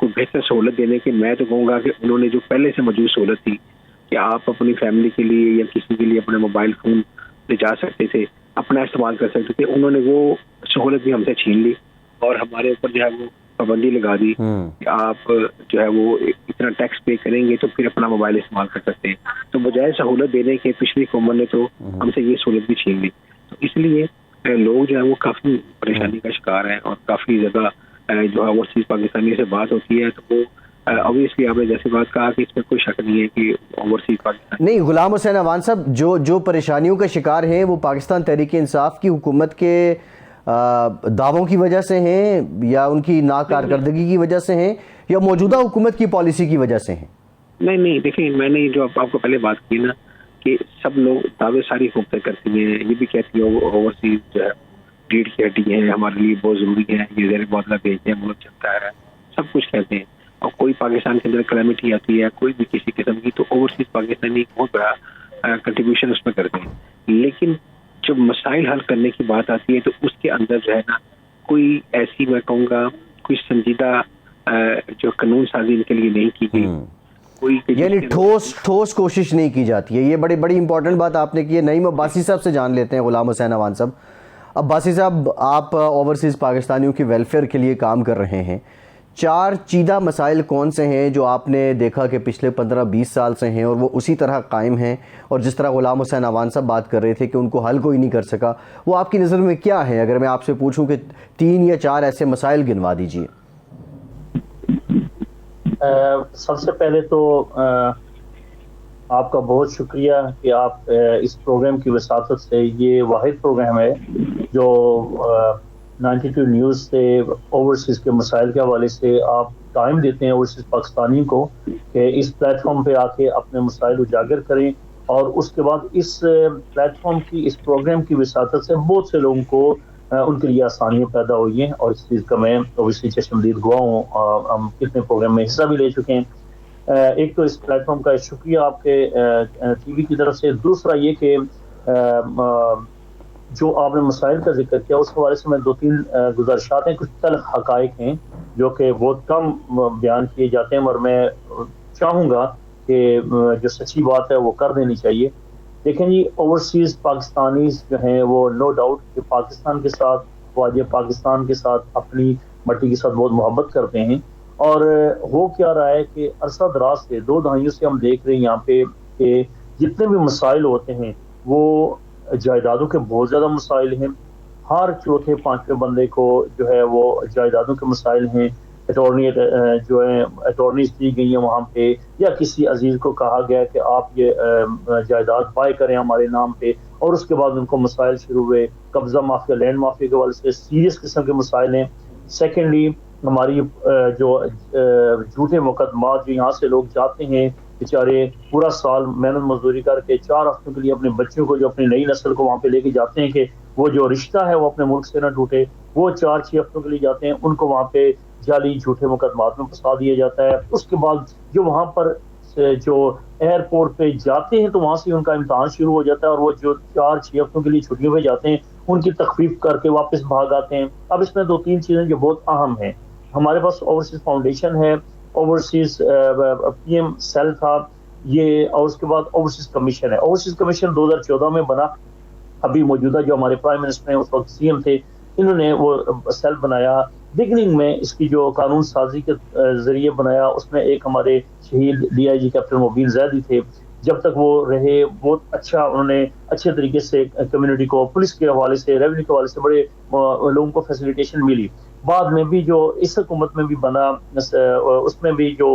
کوئی بہتر سہولت دینے کی، میں تو کہوں گا کہ انہوں نے جو پہلے سے موجود سہولت تھی کہ آپ اپنی فیملی کے لیے یا کسی کے لیے اپنے موبائل فون لے جا سکتے تھے، اپنا استعمال کر سکتے تھے، انہوں نے وہ سہولت بھی ہم سے چھین لی اور ہمارے اوپر جو ہے وہ پابندی لگا دی کہ آپ جو ہے وہ اتنا ٹیکس پے کریں گے تو پھر اپنا موبائل استعمال کر سکتے ہیں. تو بجائے سہولت دینے کے پچھلی حکومت نے تو ہم سے یہ سہولت بھی چھین لی. تو اس لیے لوگ جو ہے وہ کافی پریشانی کا شکار ہیں اور کافی زیادہ جو ہے اوورسیز پاکستانی سے بات ہوتی ہے تو وہ obviously آپ نے جیسے بات کہا کہ اس میں کوئی شک نہیں ہے کہ اوورسیز پاکستانی نہیں. غلام حسین اعوان صاحب جو پریشانیوں کا شکار ہیں وہ پاکستان تحریک انصاف کی حکومت کے دعووں کی وجہ سے ہیں یا ان کی ناکارکردگی کی وجہ سے ہیں یا موجودہ حکومت کی پالیسی کی وجہ سے ہیں؟ نہیں دیکھیں، میں نے جو آپ کو پہلے بات کی نا کہ سب لوگ دعوے ساری حکومتیں کرتی ہیں، یہ بھی کہتی ہیں اوورسیز جو ہے ریڑھ کی ہڈی ہے، ہمارے لیے بہت ضروری ہے، یہ زیر معاملہ بھیجتے ہیں، ملک چلتا ہے، سب کچھ کہتے ہیں. اور کوئی پاکستان کے اندر کلیمٹی آتی ہے کوئی بھی کسی قسم کی تو اوورسیز پاکستانی بہت بڑا کنٹریبیوشن اس میں کرتے ہیں. لیکن جب مسائل حل کرنے کی بات آتی ہے تو اس کے اندر جو ہے نا کوئی ایسی میں کہوں گا کوئی سنجیدہ جو قانون سازی ان کے لیے نہیں کی گئی، یعنی ٹھوس کوشش نہیں کی جاتی ہے. یہ بڑی امپورٹنٹ بات آپ نے کی ہے. نعیم عباسی صاحب سے جان لیتے ہیں. غلام حسین اعوان صاحب، عباسی صاحب آپ اوورسیز پاکستانیوں کی ویلفیئر کے لیے کام کر رہے ہیں. 4 چیدہ مسائل کون سے ہیں جو آپ نے دیکھا کہ پچھلے 15-20 سال سے ہیں اور وہ اسی طرح قائم ہیں، اور جس طرح غلام حسین اعوان صاحب بات کر رہے تھے کہ ان کو حل کوئی نہیں کر سکا، وہ آپ کی نظر میں کیا ہے؟ اگر میں آپ سے پوچھوں کہ 3 یا 4 ایسے مسائل گنوا دیجئے. سب سے پہلے تو آپ کا بہت شکریہ کہ آپ اس پروگرام کی وساطت سے، یہ واحد پروگرام ہے جو 92 نیوز سے اوورسیز کے مسائل کے حوالے سے آپ ٹائم دیتے ہیں اوورسیز پاکستانی کو کہ اس پلیٹ فارم پہ آ کے اپنے مسائل اجاگر کریں، اور اس کے بعد اس پلیٹ فارم کی اس پروگرام کی وساطت سے بہت سے لوگوں کو ان کے لیے آسانیاں پیدا ہوئی ہیں، اور اس چیز کا میں اوبیسلی چشمدید گواہ ہوں. ہم کتنے پروگرام میں حصہ بھی لے چکے ہیں. ایک تو اس پلیٹ فارم کا شکریہ آپ کے ٹی وی کی طرف سے. دوسرا یہ کہ جو آپ نے مسائل کا ذکر کیا اس حوالے سے میں 2-3 گزارشات ہیں. کچھ تلخ حقائق ہیں جو کہ بہت کم بیان کیے جاتے ہیں اور میں چاہوں گا کہ جو سچی بات ہے وہ کر دینی چاہیے. دیکھیں جی، اوورسیز پاکستانیز جو ہیں وہ نو ڈاؤٹ کہ پاکستان کے ساتھ، خواجہ پاکستان کے ساتھ، اپنی مٹی کے ساتھ بہت محبت کرتے ہیں. اور ہو کیا رہا ہے کہ عرصہ دراز سے 2 دہائیوں سے ہم دیکھ رہے ہیں یہاں پہ کہ جتنے بھی مسائل ہوتے ہیں وہ جائیدادوں کے بہت زیادہ مسائل ہیں. ہر چوتھے 5ویں بندے کو جو ہے وہ جائیدادوں کے مسائل ہیں. اٹارنی جو ہے اٹارنیز دی گئی ہیں وہاں پہ، یا کسی عزیز کو کہا گیا کہ آپ یہ جائیداد بائے کریں ہمارے نام پہ، اور اس کے بعد ان کو مسائل شروع ہوئے. قبضہ مافیا، لینڈ مافیا کے حوالے سے سیریس قسم کے مسائل ہیں. سیکنڈلی ہماری جو جھوٹے مقدمات، جو یہاں سے لوگ جاتے ہیں بیچارے پورا سال محنت مزدوری کر کے 4 ہفتوں کے لیے اپنے بچوں کو، جو اپنی نئی نسل کو وہاں پہ لے کے جاتے ہیں کہ وہ جو رشتہ ہے وہ اپنے ملک سے نہ ٹوٹے، وہ 4-6 ہفتوں کے لیے جاتے ہیں، ان کو وہاں پہ جعلی جھوٹے مقدمات میں پھنسا دیا جاتا ہے. اس کے بعد جو وہاں پر جو ایئرپورٹ پہ جاتے ہیں تو وہاں سے ان کا امتحان شروع ہو جاتا ہے، اور وہ جو 4-6 ہفتوں کے لیے چھٹیوں پہ جاتے ہیں ان کی تخفیف کر کے واپس بھاگ آتے ہیں. اب اس میں 2-3 چیزیں جو بہت اہم ہیں. ہمارے پاس اوورسیز فاؤنڈیشن ہے، اوورسیز پی ایم سیل تھا یہ، اور اس کے بعد اوورسیز کمیشن ہے. اوورسیز کمیشن 2014 میں بنا. ابھی موجودہ جو ہمارے پرائم منسٹر ہیں اس وقت سی ایم تھے، انہوں نے وہ سیل بنایا. بگننگ میں اس کی جو قانون سازی کے ذریعے بنایا، اس میں ایک ہمارے شہید ڈی آئی جی کیپٹن مبین زیدی تھے. جب تک وہ رہے بہت اچھا انہوں نے اچھے طریقے سے کمیونٹی کو، پولیس کے حوالے سے، ریونیو کے حوالے سے بڑے لوگوں کو فیسیلیٹیشن ملی. بعد میں بھی جو اس حکومت میں بھی بنا، اس میں بھی جو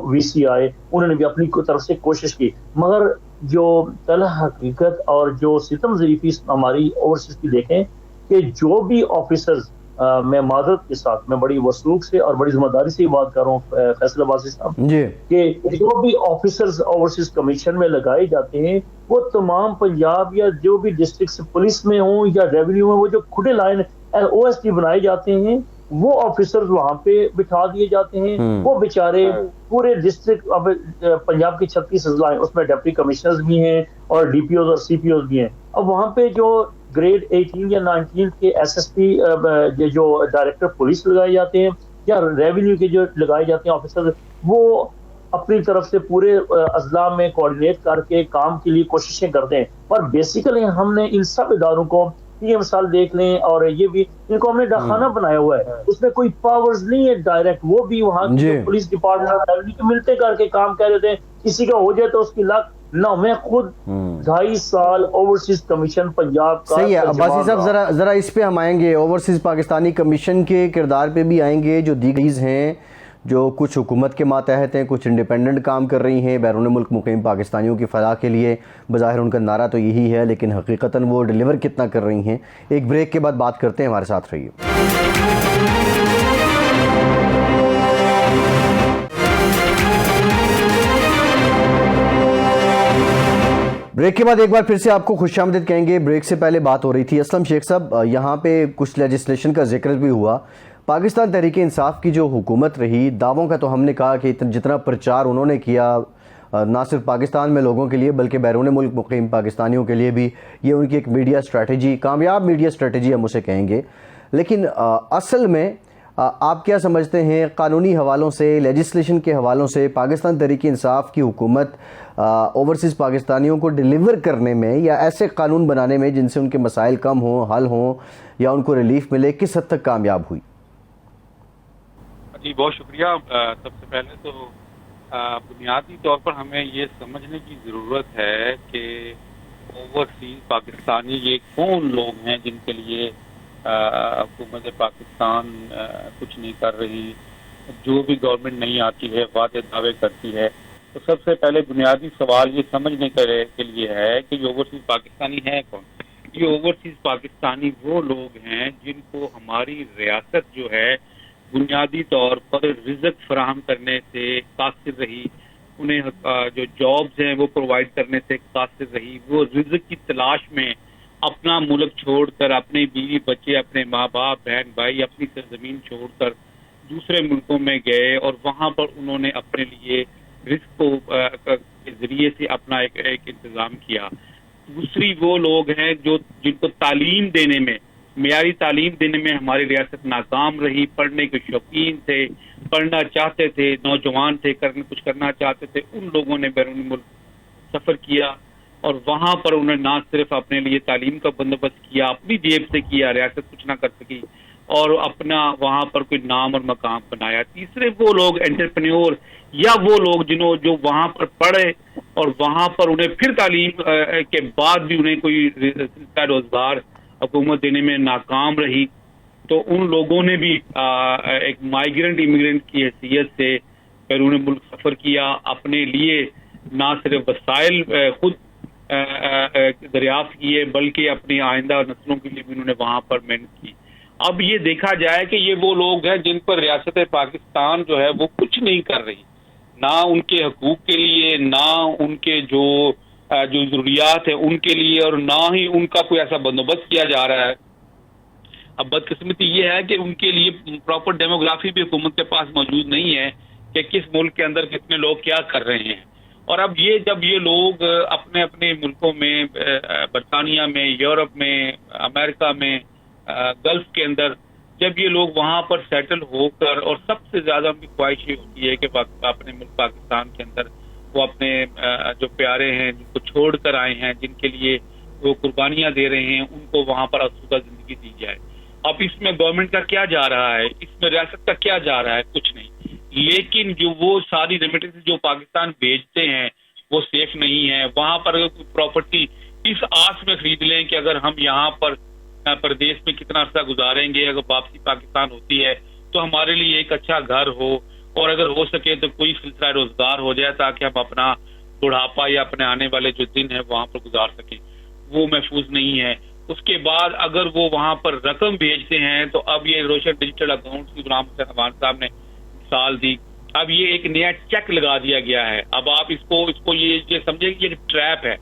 وی سی آئے، انہوں نے بھی اپنی طرف سے کوشش کی. مگر جو تلخ حقیقت اور جو ستم ظریفی ہماری اوورسیز کی دیکھیں کہ جو بھی آفیسرز، میں معذرت کے ساتھ میں بڑی وثوق سے اور بڑی ذمہ داری سے بات کر رہا ہوں فیصل عباسی صاحب جی، کہ جو بھی آفیسرز اوورسیز کمیشن میں لگائے جاتے ہیں وہ تمام پنجاب یا جو بھی ڈسٹرکٹ پولیس میں ہوں یا ریونیو میں، وہ جو کھڈے لائن او ایس ٹی بنائے جاتے ہیں وہ آفیسرز وہاں پہ بٹھا دیے جاتے ہیں. وہ بیچارے پورے ڈسٹرکٹ، اب پنجاب کی 36 اضلاع ہیں، اس میں ڈپٹی کمشنرز بھی ہیں اور ڈی پی اوز اور سی پی اوز بھی ہیں. اب وہاں پہ جو گریڈ 18 یا 19 کے ایس ایس پی جو ڈائریکٹر پولیس لگائے جاتے ہیں، یا ریونیو کے جو لگائے جاتے ہیں آفیسر، وہ اپنی طرف سے پورے اضلاع میں کوآرڈینیٹ کر کے کام کے لیے کوششیں کرتے ہیں. اور بیسیکلی ہم نے ان سب اداروں کو، یہ مثال دیکھ لیں اور یہ بھی، ان کو ہم نے ڈاکخانہ بنایا ہوا ہے، اس میں کوئی پاورز نہیں ہے ڈائریکٹ. وہ بھی وہاں کی پولیس ڈپارٹمنٹ ملتے کر کے کام کر رہے تھے. کسی کا ہو جائے تو اس کی لاکھ نہ. میں خود 2.5 سال اوورسیز کمیشن پنجاب کا. صحیح ہے عباسی صاحب، ذرا اس پہ ہم آئیں گے، اوورسیز پاکستانی کمیشن کے کردار پہ بھی آئیں گے. جو دیگریز ہیں جو کچھ حکومت کے ماتحت ہیں، کچھ انڈیپینڈنٹ کام کر رہی ہیں بیرون ملک مقیم پاکستانیوں کی فلاح کے لیے. بظاہر ان کا نعرہ تو یہی ہے، لیکن حقیقتاً وہ ڈیلیور کتنا کر رہی ہیں. ایک بریک کے بعد بات کرتے ہیں، ہمارے ساتھ رہیے. بریک کے بعد ایک بار پھر سے آپ کو خوش آمدید کہیں گے. بریک سے پہلے بات ہو رہی تھی اسلم شیخ صاحب، یہاں پہ کچھ لیجسلیشن کا ذکر بھی ہوا. پاکستان تحریک انصاف کی جو حکومت رہی، دعووں کا تو ہم نے کہا کہ جتنا پرچار انہوں نے کیا نہ صرف پاکستان میں لوگوں کے لیے بلکہ بیرون ملک مقیم پاکستانیوں کے لیے بھی، یہ ان کی ایک میڈیا اسٹریٹجی، کامیاب میڈیا اسٹریٹجی ہم اسے کہیں گے. لیکن اصل میں آپ کیا سمجھتے ہیں قانونی حوالوں سے، لیجسلیشن کے حوالوں سے پاکستان تحریک انصاف کی حکومت اوورسیز پاکستانیوں کو ڈیلیور کرنے میں یا ایسے قانون بنانے میں جن سے ان کے مسائل کم ہوں، حل ہوں یا ان کو ریلیف ملے، کس حد تک کامیاب ہوئی؟ جی بہت شکریہ. سب سے پہلے تو بنیادی طور پر ہمیں یہ سمجھنے کی ضرورت ہے کہ اوورسیز پاکستانی یہ کون لوگ ہیں جن کے لیے حکومت پاکستان کچھ نہیں کر رہی. جو بھی گورنمنٹ نہیں آتی ہے وعدے دعوے کرتی ہے. تو سب سے پہلے بنیادی سوال یہ سمجھنے کے لیے ہے کہ یہ اوورسیز پاکستانی ہے کون. یہ اوورسیز پاکستانی وہ لوگ ہیں جن کو ہماری ریاست جو ہے بنیادی طور پر رزق فراہم کرنے سے قاصر رہی، انہیں جو جابز ہیں وہ پرووائڈ کرنے سے قاصر رہی. وہ رزق کی تلاش میں اپنا ملک چھوڑ کر، اپنے بیوی بچے، اپنے ماں باپ، بہن بھائی، اپنی سرزمین چھوڑ کر دوسرے ملکوں میں گئے اور وہاں پر انہوں نے اپنے لیے رزق کے ذریعے سے اپنا ایک انتظام کیا. دوسری وہ لوگ ہیں جن کو تعلیم دینے میں، معیاری تعلیم دینے میں ہماری ریاست ناکام رہی. پڑھنے کے شوقین تھے، پڑھنا چاہتے تھے، نوجوان تھے، کچھ کرنا چاہتے تھے. ان لوگوں نے بیرون ملک سفر کیا اور وہاں پر انہوں نے نہ صرف اپنے لیے تعلیم کا بندوبست کیا، اپنی جیب سے کیا، ریاست کچھ نہ کر سکی، اور اپنا وہاں پر کوئی نام اور مقام بنایا. تیسرے وہ لوگ انٹرپرینور یا وہ لوگ جو وہاں پر پڑھے اور وہاں پر انہیں پھر تعلیم کے بعد بھی انہیں کوئی روزگار حکومت دینے میں ناکام رہی. تو ان لوگوں نے بھی ایک مائیگرنٹ امیگرنٹ کی حیثیت سے بیرون ملک سفر کیا، اپنے لیے نہ صرف وسائل خود دریافت کیے بلکہ اپنی آئندہ نسلوں کے لیے بھی انہوں نے وہاں پر محنت کی. اب یہ دیکھا جائے کہ یہ وہ لوگ ہیں جن پر ریاست پاکستان جو ہے وہ کچھ نہیں کر رہی، نہ ان کے حقوق کے لیے، نہ ان کے جو ضروریات ہیں ان کے لیے، اور نہ ہی ان کا کوئی ایسا بندوبست کیا جا رہا ہے. اب بدقسمتی یہ ہے کہ ان کے لیے پراپر ڈیموگرافی بھی حکومت کے پاس موجود نہیں ہے کہ کس ملک کے اندر کتنے لوگ کیا کر رہے ہیں. اور اب جب یہ لوگ اپنے اپنے ملکوں میں، برطانیہ میں، یورپ میں، امریکہ میں، گلف کے اندر، جب یہ لوگ وہاں پر سیٹل ہو کر، اور سب سے زیادہ ان کی خواہش یہ ہوتی ہے کہ اپنے ملک پاکستان کے اندر وہ اپنے جو پیارے ہیں جن کو چھوڑ کر آئے ہیں، جن کے لیے وہ قربانیاں دے رہے ہیں، ان کو وہاں پر آسودہ زندگی دی جائے. اب اس میں گورنمنٹ کا کیا جا رہا ہے، اس میں ریاست کا کیا جا رہا ہے؟ کچھ نہیں. لیکن جو وہ ساری ریمیٹنس جو پاکستان بھیجتے ہیں وہ سیف نہیں ہے. وہاں پر اگر کوئی پراپرٹی اس آس میں خرید لیں کہ اگر ہم یہاں پر پردیش میں کتنا عرصہ گزاریں گے، اگر واپسی پاکستان ہوتی ہے تو ہمارے لیے ایک اچھا گھر ہو، اور اگر ہو سکے تو کوئی سلسلہ روزگار ہو جائے تاکہ ہم اپنا بڑھاپا یا اپنے آنے والے جو دن ہیں وہاں پر گزار سکیں، وہ محفوظ نہیں ہے. اس کے بعد اگر وہ وہاں پر رقم بھیجتے ہیں تو اب یہ روشن ڈیجیٹل اکاؤنٹ کی غلام حسین افغان صاحب نے مثال دی. اب یہ ایک نیا چیک لگا دیا گیا ہے. اب آپ اس کو یہ سمجھیں کہ یہ ٹریپ ہے.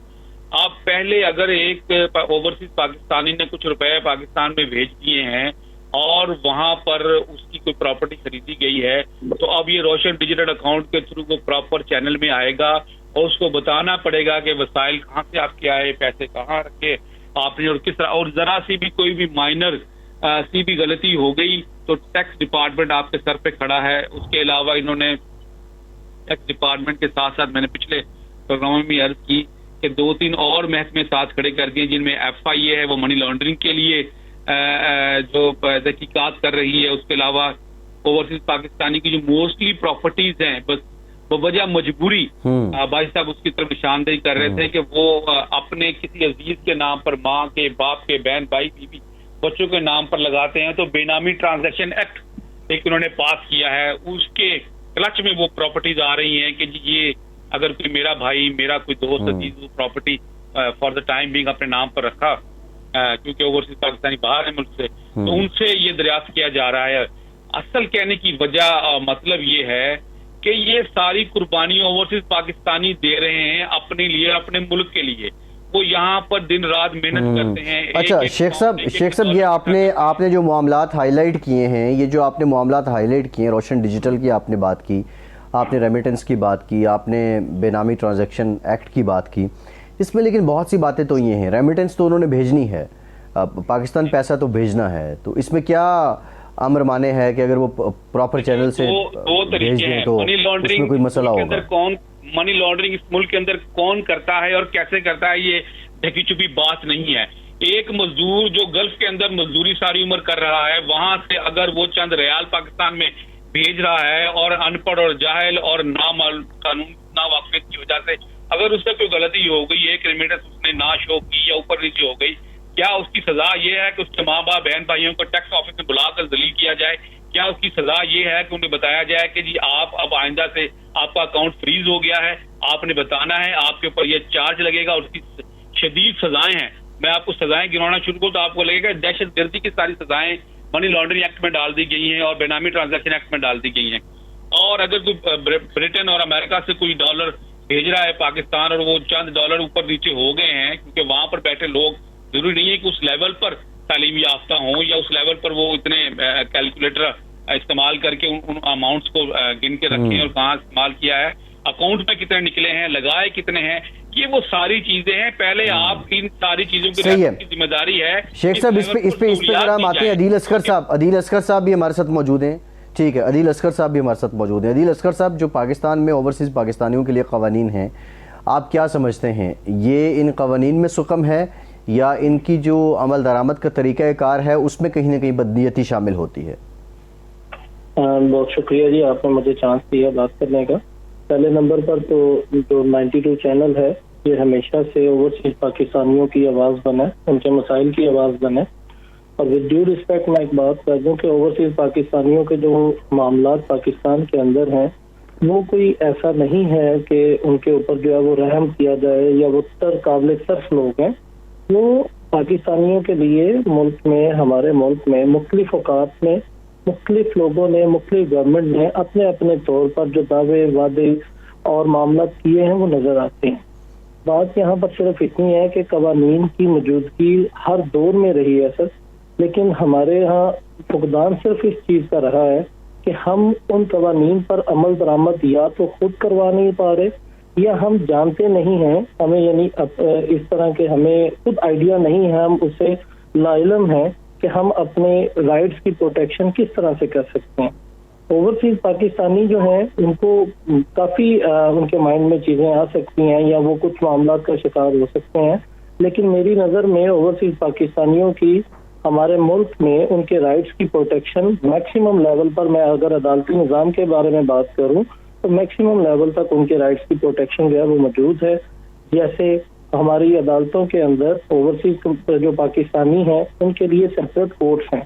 آپ پہلے اگر ایک اوورسیز پاکستانی نے کچھ روپے پاکستان میں بھیج دیے ہیں اور وہاں پر اس کی کوئی پراپرٹی خریدی گئی ہے، تو اب یہ روشن ڈیجیٹل اکاؤنٹ کے تھرو وہ پراپر چینل میں آئے گا اور اس کو بتانا پڑے گا کہ وسائل کہاں سے آپ کے آئے، پیسے کہاں رکھے آپ نے اور کس طرح. اور ذرا سی بھی کوئی بھی مائنر سی بھی غلطی ہو گئی تو ٹیکس ڈپارٹمنٹ آپ کے سر پہ کھڑا ہے. اس کے علاوہ انہوں نے ٹیکس ڈپارٹمنٹ کے ساتھ ساتھ میں نے پچھلے پروگراموں میں عرض کی کہ 2-3 اور محکمے ساتھ کھڑے کر دیے جن میں FIA ہے وہ منی لانڈرنگ کے لیے جو تحقیقات کر رہی ہے. اس کے علاوہ اوورسیز پاکستانی کی جو موسٹلی پراپرٹیز ہیں بس بوجہ مجبوری بھائی صاحب اس کی طرف نشاندہی کر رہے تھے کہ وہ اپنے کسی عزیز کے نام پر ماں کے باپ کے بہن بھائی بیوی بچوں کے نام پر لگاتے ہیں. تو بے نامی ٹرانزیکشن ایکٹ ایک انہوں نے پاس کیا ہے, اس کے کلچ میں وہ پراپرٹیز آ رہی ہیں کہ جی یہ اگر کوئی میرا بھائی میرا کوئی دوست عزیز وہ property for the time being اپنے نام پر رکھا کیونکہ اوورسیز پاکستانی باہر ہے ملک سے, تو ان سے یہ دریافت کیا جا رہا ہے. اصل کہنے کی وجہ مطلب یہ ہے کہ یہ ساری قربانی اوورسیز پاکستانی دے رہے ہیں اپنے لیے, اپنے ملک کے لیے. وہ یہاں پر دن رات محنت کرتے ہیں. اچھا شیخ صاحب یہ آپ نے جو معاملات ہائی لائٹ کیے ہیں, یہ جو آپ نے معاملات ہائی لائٹ کیے ہیں, روشن ڈیجیٹل کی آپ نے بات کی, آپ نے ریمیٹنس کی بات کی, آپ نے بے نامی ٹرانزیکشن ایکٹ کی بات کی, اس میں لیکن بہت سی باتیں تو یہ ہیں. ریمیٹنس تو انہوں نے بھیجنی ہے, پاکستان پیسہ تو بھیجنا ہے, تو اس میں کیا امر مانے ہے کہ اگر وہ پراپر چینل سے بھیج دیں تو اس میں کوئی مسئلہ ہوگا؟ منی لانڈرنگ اس ملک کے اندر کون کرتا ہے اور کیسے کرتا ہے یہ ڈھکی چھپی بات نہیں ہے. ایک مزدور جو گلف کے اندر مزدوری ساری عمر کر رہا ہے, وہاں سے اگر وہ چند ریال پاکستان میں بھیج رہا ہے اور ان پڑھ اور جاہل اور قانون ناواقفیت کی وجہ سے اگر اس سے کوئی غلطی ہو گئی, ایک ریمیٹنس اس نے نہ شو کی یا اوپر نیچے ہو گئی, کیا اس کی سزا یہ ہے کہ اس کے ماں باپ بہن بھائیوں کو ٹیکس آفس میں بلا کر ذلیل کیا جائے؟ کیا اس کی سزا یہ ہے کہ انہیں بتایا جائے کہ جی آپ اب آئندہ سے آپ کا اکاؤنٹ فریز ہو گیا ہے, آپ نے بتانا ہے, آپ کے اوپر یہ چارج لگے گا, اور اس کی شدید سزائیں ہیں. میں آپ کو سزائیں گنوانا شروع کروں تو آپ کو لگے گا دہشت گردی کی ساری سزائیں منی لانڈرنگ ایکٹ میں ڈال دی گئی ہیں اور بے نامی ٹرانزیکشن ایکٹ میں ڈال دی گئی ہیں. اور اگر کوئی برٹن اور امریکہ سے کوئی ڈالر بھیج رہا ہے پاکستان اور وہ چند ڈالر اوپر نیچے ہو گئے ہیں, کیونکہ وہاں پر بیٹھے لوگ ضروری نہیں ہے کہ اس لیول پر تعلیم یافتہ ہوں یا اس لیول پر وہ اتنے کیلکولیٹر استعمال کر کے ان اماؤنٹس کو گن کے رکھیں اور کہاں استعمال کیا ہے, اکاؤنٹ میں کتنے نکلے ہیں, لگائے کتنے ہیں, یہ وہ ساری چیزیں ہیں. پہلے آپ ان ساری چیزوں کی ذمہ داری ہے. شیخ صاحب اس پہ ذرا ہم آتے ہیں. عدیل اصغر صاحب بھی ہمارے ساتھ موجود ہیں. ٹھیک ہے, عدیل اصغر صاحب بھی ہمارے ساتھ موجود ہیں. عدیل اصغر صاحب, جو پاکستان میں اوورسیز پاکستانیوں کے لیے قوانین ہیں, آپ کیا سمجھتے ہیں یہ ان قوانین میں سقم ہے یا ان کی جو عمل درآمد کا طریقہ کار ہے اس میں کہیں نہ کہیں بدنیتی شامل ہوتی ہے؟ بہت شکریہ جی, آپ نے مجھے چانس دیا بات کرنے کا. پہلے نمبر پر تو جو 92 چینل ہے یہ ہمیشہ سے اوورسیز پاکستانیوں کی آواز بنا ہے, ان کے مسائل کی آواز بنا ہے. اور ود ڈیو رسپیکٹ میں ایک بات کر دوں کہ اوورسیز پاکستانیوں کے جو معاملات پاکستان کے اندر ہیں وہ کوئی ایسا نہیں ہے کہ ان کے اوپر جو ہے وہ رحم کیا جائے یا وہ قابل صرف لوگ ہیں. وہ پاکستانیوں کے لیے ملک میں, ہمارے ملک میں مختلف اوقات میں مختلف لوگوں نے, مختلف گورنمنٹ نے اپنے اپنے طور پر جو دعوے وعدے اور معاملات کیے ہیں وہ نظر آتے ہیں. بات یہاں پر صرف اتنی ہے کہ قوانین کی موجودگی ہر دور میں رہی ہے سر, لیکن ہمارے ہاں فقدان صرف اس چیز کا رہا ہے کہ ہم ان قوانین پر عمل درآمد یا تو خود کروا نہیں پا رہے یا ہم جانتے نہیں ہیں, ہمیں یعنی اس طرح کے ہمیں خود آئیڈیا نہیں ہے, ہم اسے لا علم ہیں کہ ہم اپنے رائٹس کی پروٹیکشن کس طرح سے کر سکتے ہیں. اوورسیز پاکستانی جو ہیں ان کو کافی ان کے مائنڈ میں چیزیں آ سکتی ہیں یا وہ کچھ معاملات کا شکار ہو سکتے ہیں, لیکن میری نظر میں اوورسیز پاکستانیوں کی ہمارے ملک میں ان کے رائٹس کی پروٹیکشن میکسیمم لیول پر, میں اگر عدالتی نظام کے بارے میں بات کروں تو میکسیمم لیول تک ان کے رائٹس کی پروٹیکشن جو ہے وہ موجود ہے. جیسے ہماری عدالتوں کے اندر اوورسیز جو پاکستانی ہیں ان کے لیے سیپریٹ کورٹس ہیں.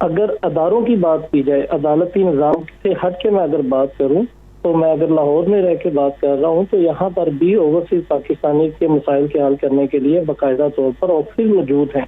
اگر اداروں کی بات کی جائے, عدالتی نظام سے ہٹ کے میں اگر بات کروں تو میں اگر لاہور میں رہ کے بات کر رہا ہوں تو یہاں پر بھی اوورسیز پاکستانی کے مسائل کے حل کرنے کے لیے باقاعدہ طور پر آفسز موجود ہیں.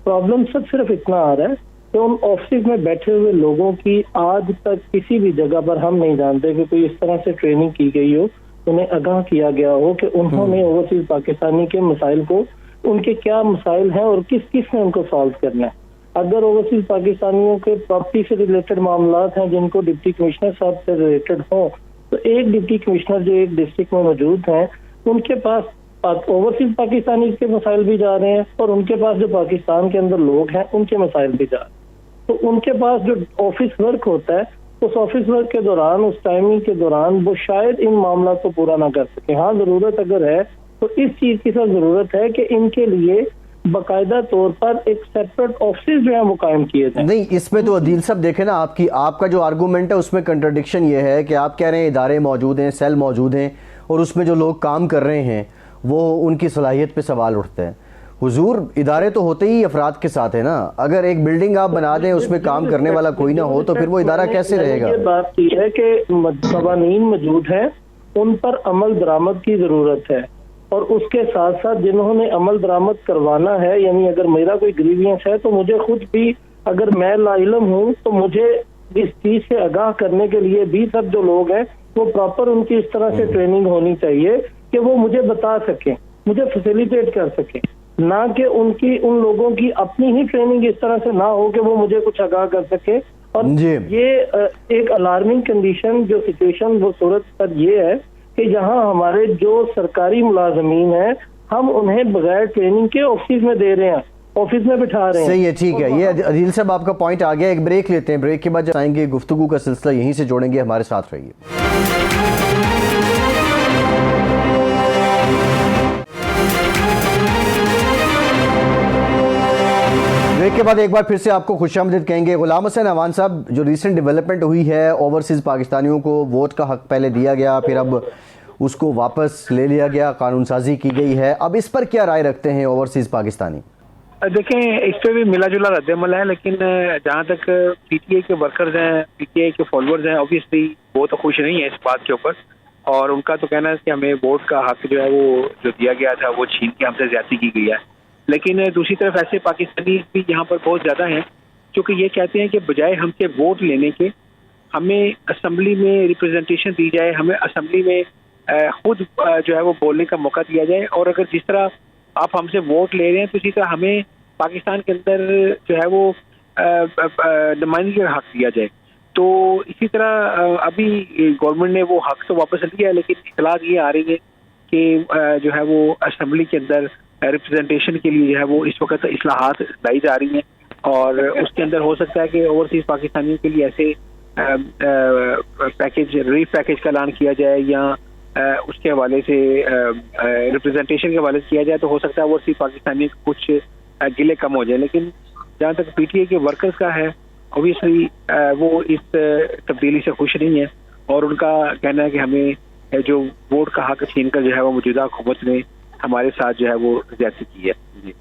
پرابلم صرف اتنا آ رہا ہے کہ ان آفسز میں بیٹھے ہوئے لوگوں کی آج تک کسی بھی جگہ پر ہم نہیں جانتے کہ کوئی اس طرح سے ٹریننگ کی گئی ہو, انہیں آگاہ کیا گیا ہو کہ انہوں نے اوورسیز پاکستانی کے مسائل کو, ان کے کیا مسائل ہیں اور کس کس نے ان کو سالو کرنا ہے. اگر اوورسیز پاکستانیوں کے پراپرٹی سے ریلیٹڈ معاملات ہیں جن کو ڈپٹی کمشنر صاحب سے ریلیٹڈ ہوں تو ایک ڈپٹی کمشنر جو ایک ڈسٹرکٹ میں موجود ہیں ان کے پاس اوورسیز پاکستانی کے مسائل بھی جا رہے ہیں اور ان کے پاس جو پاکستان کے اندر لوگ ہیں ان کے مسائل بھی جا رہے ہیں. تو ان کے پاس جو آفس ورک ہوتا ہے اس آفس ورک کے دوران, اس ٹائمنگ کے دوران وہ شاید ان معاملات کو پورا نہ کر سکے. ہاں ضرورت اگر ہے تو اس چیز کی سر ضرورت ہے کہ ان کے لیے باقاعدہ طور پر ایک سیپریٹ آفسز جو ہیں وہ قائم کیے جائیں. نہیں, اس میں تو عدیل صاحب دیکھیں نا, آپ کا جو آرگومنٹ ہے اس میں کنٹرڈکشن یہ ہے کہ آپ کہہ رہے ہیں ادارے موجود ہیں, سیل موجود ہیں, اور اس میں جو لوگ کام کر رہے ہیں وہ ان کی صلاحیت پہ سوال اٹھتے ہیں. حضور, ادارے تو ہوتے ہی افراد کے ساتھ ہیں نا. اگر ایک بلڈنگ آپ بنا دیں اس میں کام کرنے والا کوئی نہ ہو تو پھر وہ ادارہ کیسے رہے گا؟ یہ بات یہ ہے کہ قوانین موجود ہیں, ان پر عمل درآمد کی ضرورت ہے, اور اس کے ساتھ ساتھ جنہوں نے عمل درآمد کروانا ہے, یعنی اگر میرا کوئی گریوینس ہے تو مجھے خود بھی, اگر میں لا علم ہوں تو مجھے اس چیز سے آگاہ کرنے کے لیے بھی سب جو لوگ ہیں وہ پراپر ان کی اس طرح سے ٹریننگ ہونی چاہیے کہ وہ مجھے بتا سکیں, مجھے فیسیلیٹیٹ کر سکیں, نہ کہ ان لوگوں کی اپنی ہی ٹریننگ اس طرح سے نہ ہو کہ وہ مجھے کچھ آگاہ کر سکے. اور یہ ایک الارمنگ کنڈیشن جو سچویشن وہ صورت پر یہ ہے کہ یہاں ہمارے جو سرکاری ملازمین ہیں ہم انہیں بغیر ٹریننگ کے آفس میں دے رہے ہیں, آفس میں بٹھا رہے ہیں. صحیح ہے, ٹھیک ہے. یہ عدیل صاحب آپ کا پوائنٹ آ گیا. ایک بریک لیتے ہیں, بریک کے بعد جب آئیں گے گفتگو کا سلسلہ یہیں سے جوڑیں گے. ہمارے ساتھ رہیے. بریک کے بعد ایک بار پھر سے آپ کو خوش آمدید کہیں گے. غلام حسین اعوان صاحب, جو ریسنٹ ڈیولپمنٹ ہوئی ہے, اوورسیز پاکستانیوں کو ووٹ کا حق پہلے دیا گیا, پھر اب اس کو واپس لے لیا گیا, قانون سازی کی گئی ہے, اب اس پر کیا رائے رکھتے ہیں اوورسیز پاکستانی؟ دیکھیں, اس پہ بھی ملا جلا رد عمل ہے, لیکن جہاں تک پی ٹی آئی کے ورکرز ہیں, پی ٹی آئی کے فالوورز ہیں, اوبیسلی وہ تو خوش نہیں ہے اس بات کے اوپر, اور ان کا تو کہنا ہے کہ ہمیں ووٹ کا حق جو ہے وہ جو دیا گیا تھا وہ چھین کے ہم سے زیادتی کی گئی ہے. لیکن دوسری طرف ایسے پاکستانی بھی یہاں پر بہت زیادہ ہیں جو کہ یہ کہتے ہیں کہ بجائے ہم سے ووٹ لینے کے ہمیں اسمبلی میں ریپرزنٹیشن دی جائے, ہمیں اسمبلی میں خود جو ہے وہ بولنے کا موقع دیا جائے, اور اگر جس طرح آپ ہم سے ووٹ لے رہے ہیں تو اسی طرح ہمیں پاکستان کے اندر جو ہے وہ نمائندگی کا حق دیا جائے. تو اسی طرح ابھی گورنمنٹ نے وہ حق تو واپس لیا ہے, لیکن اطلاع یہ آ رہی ہے کہ جو ہے وہ اسمبلی کے اندر ریپرزنٹیشن کے لیے جو ہے وہ اس وقت اصلاحات لائی جا رہی ہیں, اور اس کے اندر ہو سکتا ہے کہ اوورسیز پاکستانیوں کے لیے ایسے پیکیج, ریلیف پیکیج کا اعلان کیا جائے, یا اس کے حوالے سے ریپرزنٹیشن کے حوالے سے کیا جائے, تو ہو سکتا ہے اوورسیز پاکستانی کچھ گلے کم ہو جائیں. لیکن جہاں تک پی ٹی آئی کے ورکرز کا ہے, اوبیسلی وہ اس تبدیلی سے خوش نہیں ہے, اور ان کا کہنا ہے کہ ہمیں جو ووٹ کا حق چھین کر جو ہے وہ موجودہ حکومت نے ہمارے ساتھ جو ہے وہ زیادتی کی ہے. جی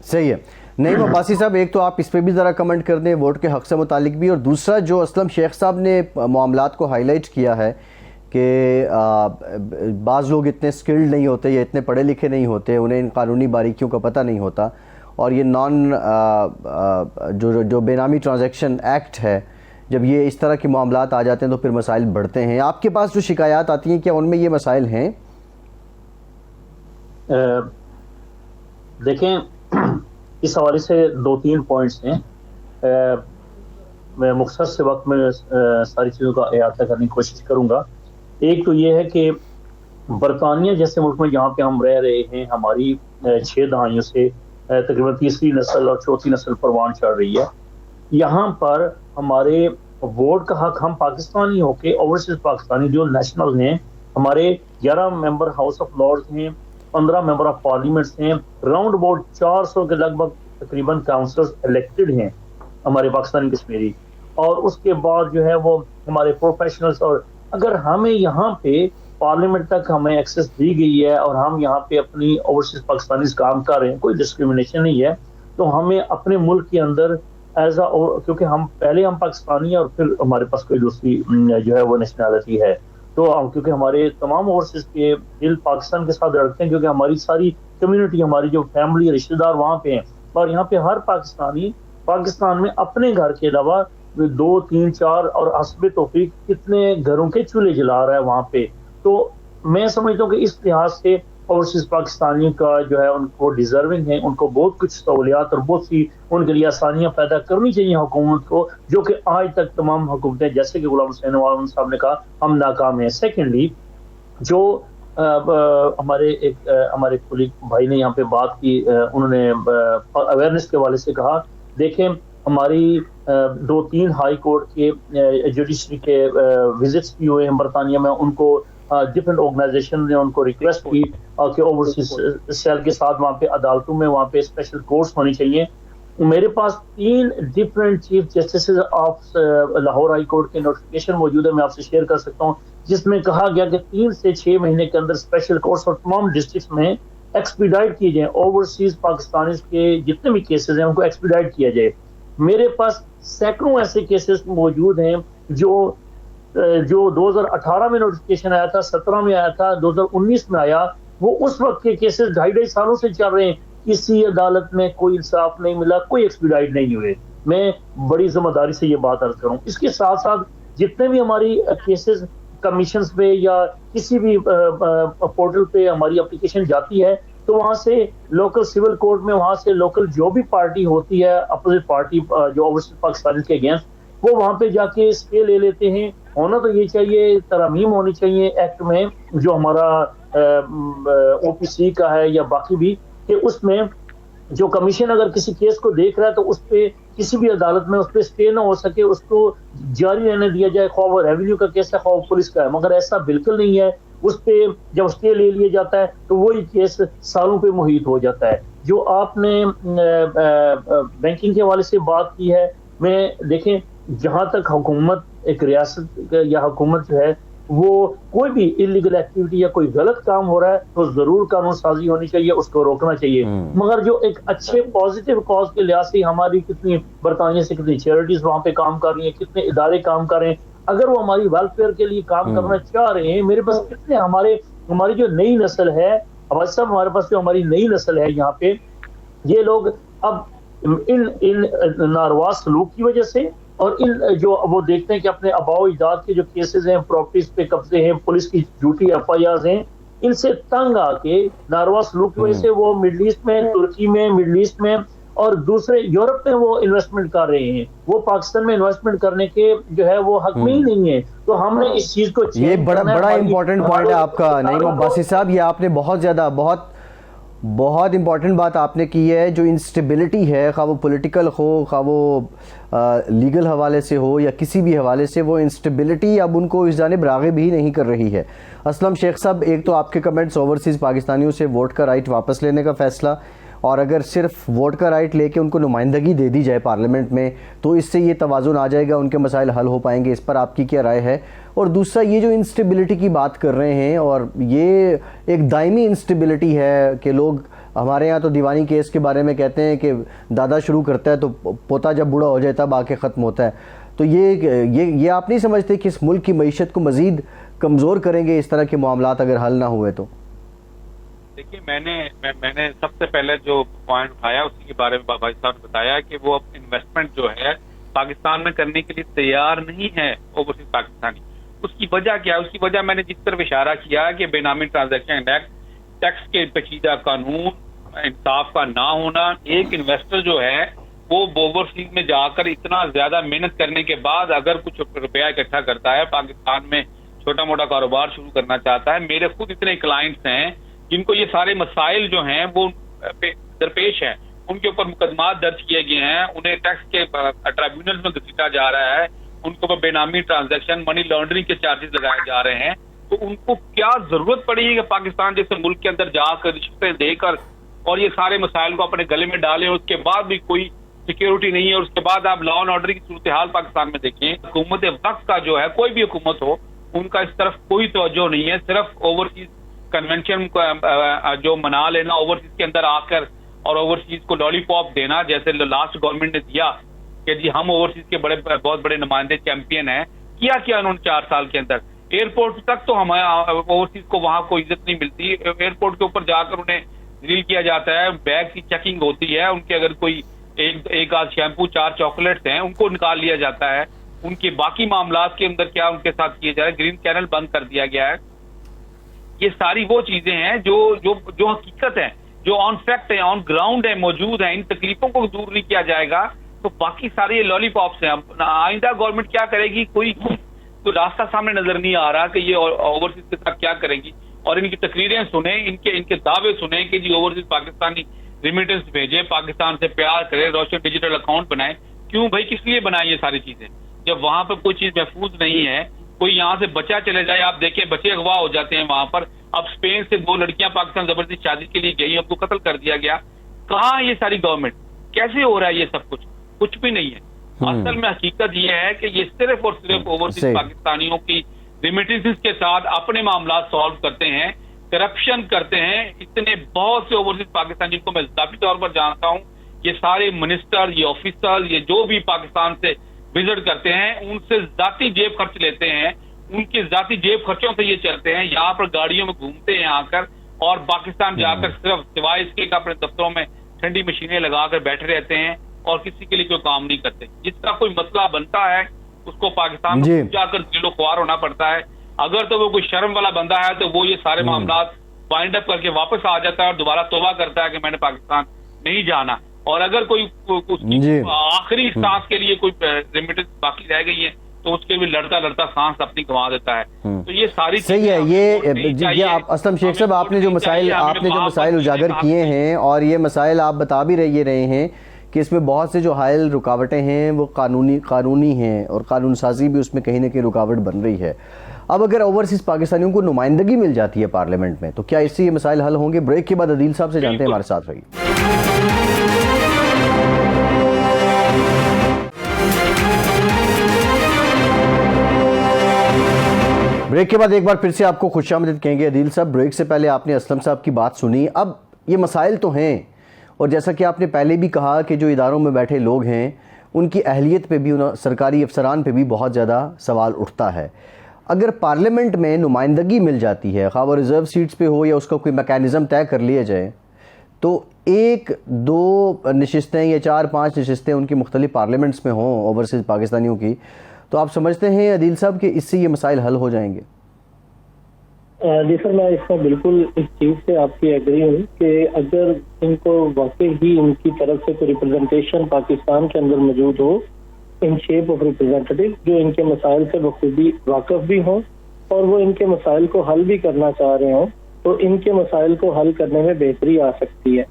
صحیح ہے. نعیم عباسی صاحب, ایک تو آپ اس پہ بھی ذرا کمنٹ کر دیں ووٹ کے حق سے متعلق بھی, اور دوسرا جو اسلم شیخ صاحب نے معاملات کو ہائی لائٹ کیا ہے کہ بعض لوگ اتنے سکلڈ نہیں ہوتے یا اتنے پڑھے لکھے نہیں ہوتے, انہیں ان قانونی باریکیوں کا پتہ نہیں ہوتا, اور یہ جو بے نامی ٹرانزیکشن ایکٹ ہے, جب یہ اس طرح کے معاملات آ جاتے ہیں تو پھر مسائل بڑھتے ہیں. آپ کے پاس جو شکایات آتی ہیں کیا ان میں یہ مسائل ہیں؟ دیکھیں, اس حوالے سے 2-3 پوائنٹس ہیں. میں مختصر سے وقت میں ساری چیزوں کا احاطہ کرنے کی کوشش کروں گا. ایک تو یہ ہے کہ برطانیہ جیسے ملک میں جہاں پہ ہم رہ رہے ہیں, ہماری 6 دہائیوں سے تقریباً تیسری نسل اور چوتھی نسل پروان چڑھ رہی ہے. یہاں پر ہمارے ووٹ کا حق, ہم پاکستانی ہو کے اوورسیز پاکستانی جو نیشنل ہیں, ہمارے 11 ممبر ہاؤس آف لارڈز ہیں, 15 ممبر آف پارلیمنٹس ہیں, راؤنڈ اباؤٹ 400 کے لگ بھگ تقریباً کاؤنسلرز الیکٹڈ ہیں ہمارے پاکستانی کشمیری, اور اس کے بعد جو ہے وہ ہمارے پروفیشنلز. اور اگر ہمیں یہاں پہ پارلیمنٹ تک ہمیں ایکسیس دی گئی ہے اور ہم یہاں پہ اپنی اوورسیز پاکستانیز کام کر رہے ہیں, کوئی ڈسکریمنیشن نہیں ہے, تو ہمیں اپنے ملک کے اندر کیونکہ ہم پاکستانی ہیں اور پھر ہمارے پاس کوئی دوسری جو ہے وہ نیشنلٹی ہے, تو کیونکہ ہمارے تمام اوورسیز کے دل پاکستان کے ساتھ رکھتے ہیں, کیونکہ ہماری ساری کمیونٹی, ہماری جو فیملی رشتہ دار وہاں پہ ہیں, اور یہاں پہ ہر پاکستانی پاکستان میں اپنے گھر کے علاوہ 2, 3, 4 اور حسب توفیق کتنے گھروں کے چولہے جلا رہا ہے وہاں پہ. تو میں سمجھتا ہوں کہ اس لحاظ سے اوورسیز پاکستانیوں کا جو ہے ان کو ڈیزرونگ ہے, ان کو بہت کچھ سہولیات اور بہت سی ان کے لیے آسانیاں پیدا کرنی چاہیے حکومت کو, جو کہ آج تک تمام حکومتیں جیسے کہ غلام حسین اعوان صاحب نے کہا ہم ناکام ہیں. سیکنڈلی, جو ہمارے کولیگ بھائی نے یہاں پہ بات کی, انہوں نے اویئرنیس کے حوالے سے کہا, دیکھیں ہماری 2-3 ہائی کورٹ کے جوڈیشری کے وزٹس بھی ہوئے ہیں برطانیہ میں، ان کو ڈفرینٹ آرگنائزیشن نے ان کو ریکویسٹ کی کہ اوورسیز سیل کے ساتھ وہاں پہ عدالتوں میں وہاں پہ اسپیشل کورٹس ہونی چاہیے. میرے پاس 3 different chief justices of Lahore high court کے نوٹیفکیشن موجود ہے، میں آپ سے شیئر کر سکتا ہوں، جس میں کہا گیا کہ 3 سے 6 مہینے کے اندر اسپیشل کورٹس اور تمام ڈسٹرکٹس میں ایکسپیڈائٹ کیے جائیں، اوورسیز پاکستانیز کے جتنے بھی کیسز ہیں ان کو ایکسپیڈائٹ کیا جائے. میرے پاس سینکڑوں ایسے کیسز موجود ہیں جو 2018 میں نوٹیفکیشن آیا تھا، 17 میں آیا تھا، 2019 میں آیا، وہ اس وقت کے کیسز 2.5 سالوں سے چل رہے ہیں، کسی عدالت میں کوئی انصاف نہیں ملا، کوئی ایکسپیڈائٹ نہیں ہوئے. میں بڑی ذمہ داری سے یہ بات عرض کروں. اس کے ساتھ ساتھ جتنے بھی ہماری کیسز کمیشنز پہ یا کسی بھی پورٹل پہ ہماری اپلیکیشن جاتی ہے تو وہاں سے لوکل سول کورٹ میں وہاں سے لوکل جو بھی پارٹی ہوتی ہے اپوزٹ پارٹی جو اوورسیز پاکستانی کے اگینسٹ، وہ وہاں پہ جا کے اسٹے لے لیتے ہیں. ہونا تو یہ چاہیے، ترامیم ہونی چاہیے ایکٹ میں جو ہمارا او پی سی کا ہے یا باقی بھی، کہ اس میں جو کمیشن اگر کسی کیس کو دیکھ رہا ہے تو اس پہ کسی بھی عدالت میں اس پہ اسٹے نہ ہو سکے، اس کو جاری رہنے دیا جائے، خواہ وہ ریونیو کا کیس ہے خواہ وہ پولیس کا ہے. مگر ایسا بالکل نہیں ہے. اس پہ جب اسٹے لے لیا جاتا ہے تو وہی کیس سالوں پہ محیط ہو جاتا ہے. جو آپ نے بینکنگ کے حوالے سے بات کی ہے، میں دیکھیں جہاں تک حکومت ایک ریاست یا حکومت جو ہے وہ کوئی بھی انلیگل ایکٹیویٹی یا کوئی غلط کام ہو رہا ہے تو ضرور قانون سازی ہونی چاہیے، اس کو روکنا چاہیے. مگر جو ایک اچھے پازیٹیو کاز کے لحاظ سے ہماری کتنی برطانیہ سے کتنی چیریٹیز وہاں پہ کام کر رہی ہیں، کتنے ادارے کام کر رہے ہیں، اگر وہ ہماری ویلفیئر کے لیے کام کرنا چاہ رہے ہیں، میرے پاس کتنے ہماری جو نئی نسل ہے، ہمارے پاس جو ہماری نئی نسل ہے یہاں پہ، یہ لوگ اب ان ناروا سلوک کی وجہ سے اور ان جو وہ دیکھتے ہیں کہ اپنے آباء و اجداد کے جو کیسز ہیں، پراپرٹیز پہ قبضے ہیں، پولیس کی جھوٹی ایف آئی آرز ہیں، ان سے تنگ آ کے ناروا سلوک کی وجہ سے وہ مڈل ایسٹ میں، ترکی میں، مڈل ایسٹ میں اور دوسرے یورپ میں وہ انویسٹمنٹ کر رہے ہیں. وہ پاکستان میں انویسٹمنٹ کرنے کے جو ہے وہ حق میں ہی نہیں ہے. تو ہم نے اس چیز کو یہ بڑا امپورٹنٹ پوائنٹ ہے آپ کا نعیم عباسی صاحب. یہ آپ نے بہت امپورٹنٹ بات آپ نے کی ہے. جو انسٹیبلٹی ہے، خواہ وہ پولیٹیکل ہو، خواہ وہ لیگل حوالے سے ہو یا کسی بھی حوالے سے، وہ انسٹیبلٹی اب ان کو اس جانب راغب ہی نہیں کر رہی ہے. اسلم شیخ صاحب، ایک تو آپ کے کمنٹس اوورسیز پاکستانیوں سے ووٹ کا رائٹ واپس لینے کا فیصلہ، اور اگر صرف ووٹ کا رائٹ لے کے ان کو نمائندگی دے دی جائے پارلیمنٹ میں تو اس سے یہ توازن آ جائے گا، ان کے مسائل حل ہو پائیں گے. اس پر آپ کی کیا رائے ہے؟ اور دوسرا، یہ جو انسٹیبلٹی کی بات کر رہے ہیں اور یہ ایک دائمی انسٹیبلٹی ہے کہ لوگ، ہمارے یہاں تو دیوانی کیس کے بارے میں کہتے ہیں کہ دادا شروع کرتا ہے تو پوتا جب بوڑھا ہو جائے تب آ کے ختم ہوتا ہے. تو یہ آپ نہیں سمجھتے کہ اس ملک کی معیشت کو مزید کمزور کریں گے اس طرح کے معاملات اگر حل نہ ہوئے تو؟ دیکھیے، میں نے سب سے پہلے جو پوائنٹ اٹھایا اسی کے بارے میں بھائی صاحب نے بتایا کہ وہ اب انویسٹمنٹ جو ہے پاکستان میں کرنے کے لیے تیار نہیں ہے اوورسیز پاکستانی. اس کی وجہ کیا ہے؟ اس کی وجہ میں نے جس طرف اشارہ کیا کہ بے نامی ٹرانزیکشن ایکٹ، ٹیکس کے پیچیدہ قانون، انصاف کا نہ ہونا. ایک انویسٹر جو ہے وہ اوورسیز میں جا کر اتنا زیادہ محنت کرنے کے بعد اگر کچھ روپیہ اکٹھا کرتا ہے، پاکستان میں چھوٹا موٹا کاروبار شروع کرنا چاہتا ہے. میرے خود اتنے کلائنٹس ہیں جن کو یہ سارے مسائل جو ہیں وہ درپیش ہیں، ان کے اوپر مقدمات درج کیے گئے ہیں، انہیں ٹیکس کے ٹرائبیونل میں گھسیٹا جا رہا ہے، ان کو بے نامی ٹرانزیکشن، منی لانڈرنگ کے چارجز لگائے جا رہے ہیں. تو ان کو کیا ضرورت پڑی ہے کہ پاکستان جیسے ملک کے اندر جا کر رشوتیں دے کر اور یہ سارے مسائل کو اپنے گلے میں ڈالیں، اس کے بعد بھی کوئی سیکیورٹی نہیں ہے. اور اس کے بعد آپ لا اینڈ آرڈر کی صورتحال پاکستان میں دیکھیں، حکومت وقت کا جو ہے، کوئی بھی حکومت ہو، ان کا اس طرف کوئی توجہ نہیں ہے. صرف اوورسیز کنونشن جو منا لینا، اوورسیز کے اندر آ کر اور اوورسیز کو لالی پاپ دینا، جیسے لاسٹ گورنمنٹ نے دیا کہ جی ہم اوورسیز کے بہت بڑے نمائندے چیمپئن ہیں. کیا انہوں نے 4 سال کے اندر؟ ایئرپورٹ تک تو ہمیں اوورسیز کو وہاں کوئی عزت نہیں ملتی. ایئرپورٹ کے اوپر جا کر انہیں ڈیل کیا جاتا ہے، بیگ کی چیکنگ ہوتی ہے، ان کے اگر کوئی ایک آدھ شیمپو 4 چاکلیٹس ہیں ان کو نکال لیا جاتا ہے. ان کے باقی معاملات کے اندر کیا ان کے ساتھ کیا جا رہا ہے؟ گرین چینل بند کر دیا گیا ہے. یہ ساری وہ چیزیں ہیں جو حقیقت ہیں، جو آن فیکٹ ہیں، آن گراؤنڈ ہیں، موجود ہیں. ان تکلیفوں کو دور نہیں کیا جائے گا تو باقی سارے یہ لالی پاپس ہیں. آئندہ گورنمنٹ کیا کرے گی؟ کوئی راستہ سامنے نظر نہیں آ رہا کہ یہ اوورسیز کے ساتھ کیا کرے گی. اور ان کی تقریریں سنیں، ان کے دعوے سنیں کہ جی اوورسیز پاکستانی ریمیٹنس بھیجے, پاکستان سے پیار کرے, روشن ڈیجیٹل اکاؤنٹ بنائے. کیوں بھائی, کس لیے بنائیں یہ ساری چیزیں جب وہاں پر کوئی چیز محفوظ نہیں ہے؟ کوئی یہاں سے بچہ چلے جائے, آپ دیکھیں بچے اغوا ہو جاتے ہیں وہاں پر. اب اسپین سے 2 لڑکیاں پاکستان زبردستی شادی کے لیے گئی, اب کو قتل کر دیا گیا. کہاں یہ ساری گورنمنٹ, کیسے ہو رہا ہے یہ سب کچھ بھی نہیں ہے. اصل میں حقیقت یہ ہے کہ یہ صرف اور صرف اوورسیز پاکستانیوں کی ریمیٹنس کے ساتھ اپنے معاملات سالو کرتے ہیں, کرپشن کرتے ہیں. اتنے بہت سے اوورسیز پاکستانی کو میں ذاتی طور پر جانتا ہوں, یہ سارے منسٹر, یہ آفیسر, یہ جو بھی پاکستان سے وزٹ کرتے ہیں, ان سے ذاتی جیب خرچ لیتے ہیں, ان کے ذاتی جیب خرچوں سے یہ چلتے ہیں. یہاں پر گاڑیوں میں گھومتے ہیں آ کر, اور پاکستان جا کر صرف سوائے اس کے اپنے دفتروں میں ٹھنڈی مشینیں لگا کر بیٹھے رہتے ہیں اور کسی کے لیے کوئی کام نہیں کرتے. جس کا کوئی مسئلہ بنتا ہے اس کو پاکستان میں جا کر دل و خوار ہونا پڑتا ہے. اگر تو وہ کوئی شرم والا بندہ ہے تو وہ یہ سارے معاملات وائنڈ اپ کر کے واپس آ جاتا ہے اور دوبارہ توبہ کرتا ہے کہ میں نے پاکستان نہیں جانا. اور اگر کوئی اس کی آخری سانس کے لیے کوئی ریمیٹنس باقی رہ گئی ہے تو اس کے بھی لڑتا سانس اپنی گنوا دیتا ہے. تو یہ ساری صحیح ہے. یہ آپ اسلم شیخ صاحب, آپ نے جو مسائل اجاگر کیے ہیں, اور یہ مسائل آپ بتا بھی رہے ہیں کہ اس میں بہت سے جو حائل رکاوٹیں ہیں وہ قانونی ہیں, اور قانون سازی بھی اس میں کہیں نہ کہیں رکاوٹ بن رہی ہے. اب اگر اوورسیز پاکستانیوں کو نمائندگی مل جاتی ہے پارلیمنٹ میں تو کیا اس سے یہ مسائل حل ہوں گے؟ بریک کے بعد عدیل صاحب سے جانتے ہیں, ہمارے ساتھ رہیے. بریک کے بعد ایک بار پھر سے آپ کو خوش آمدید کہیں گے عدیل صاحب. بریک سے پہلے آپ نے اسلم صاحب کی بات سنی. اب یہ مسائل تو ہیں, اور جیسا کہ آپ نے پہلے بھی کہا کہ جو اداروں میں بیٹھے لوگ ہیں ان کی اہلیت پہ بھی, سرکاری افسران پہ بھی بہت زیادہ سوال اٹھتا ہے. اگر پارلیمنٹ میں نمائندگی مل جاتی ہے, خواہ وہ ریزرو سیٹس پہ ہو یا اس کا کوئی میکینزم طے کر لیا جائے, تو 1-2 نشستیں یا 4-5 نشستیں ان کی مختلف پارلیمنٹس میں ہوں اوورسیز پاکستانیوں کی, تو آپ سمجھتے ہیں عدیل صاحب کہ اس سے یہ مسائل حل ہو جائیں گے؟ جی سر, میں اس میں بالکل اس چیز سے آپ کی ایگری ہوں کہ اگر ان کو واقعی ہی ان کی طرف سے کوئی ریپرزنٹیشن پاکستان کے اندر موجود ہو ان شیپ آف ریپرزینٹیو, جو ان کے مسائل سے بخوبی واقف بھی ہوں اور وہ ان کے مسائل کو حل بھی کرنا چاہ رہے ہوں, تو ان کے مسائل کو حل کرنے میں بہتری آ سکتی ہے.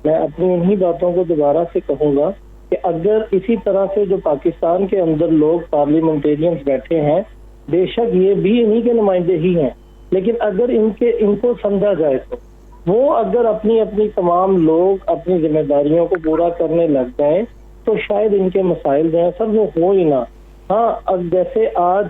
میں اپنی انہی باتوں کو دوبارہ سے کہوں گا کہ اگر اسی طرح سے جو پاکستان کے اندر لوگ پارلیمنٹیرینز بیٹھے ہیں, بے شک یہ بھی انہی کے نمائندے ہی ہیں, لیکن اگر ان کو سمجھا جائے تو وہ اگر اپنی تمام لوگ اپنی ذمہ داریوں کو پورا کرنے لگ جائیں تو شاید ان کے مسائل جو ہیں سب وہ ہو ہی نہ. ہاں, اب جیسے آج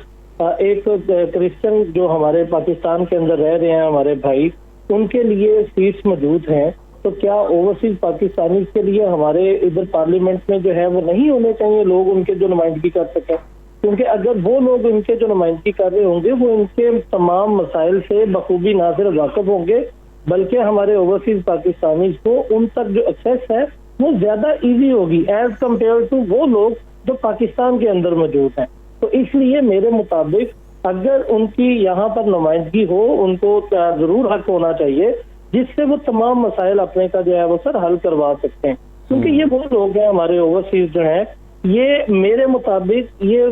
ایک کرسچن جو ہمارے پاکستان کے اندر رہ رہے ہیں ہمارے بھائی, ان کے لیے سیٹس موجود ہیں, تو کیا اوورسیز پاکستانی کے لیے ہمارے ادھر پارلیمنٹ میں جو ہے وہ نہیں ہونے چاہیے لوگ ان کے جو نمائندگی کر سکیں؟ کیونکہ اگر وہ لوگ ان کے جو نمائندگی کر رہے ہوں گے وہ ان کے تمام مسائل سے بخوبی نہ صرف واقف ہوں گے, بلکہ ہمارے اوورسیز پاکستانی کو ان تک جو ایکسیس ہے وہ زیادہ ایزی ہوگی ایز کمپیئر ٹو وہ لوگ جو پاکستان کے اندر موجود ہیں. تو اس لیے میرے مطابق اگر ان کی یہاں پر نمائندگی ہو, ان کو ضرور حق ہونا چاہیے جس سے وہ تمام مسائل اپنے کا جو ہے وہ سر حل کروا سکتے ہیں. کیونکہ یہ وہ لوگ ہیں ہمارے اوورسیز جو ہیں, یہ میرے مطابق یہ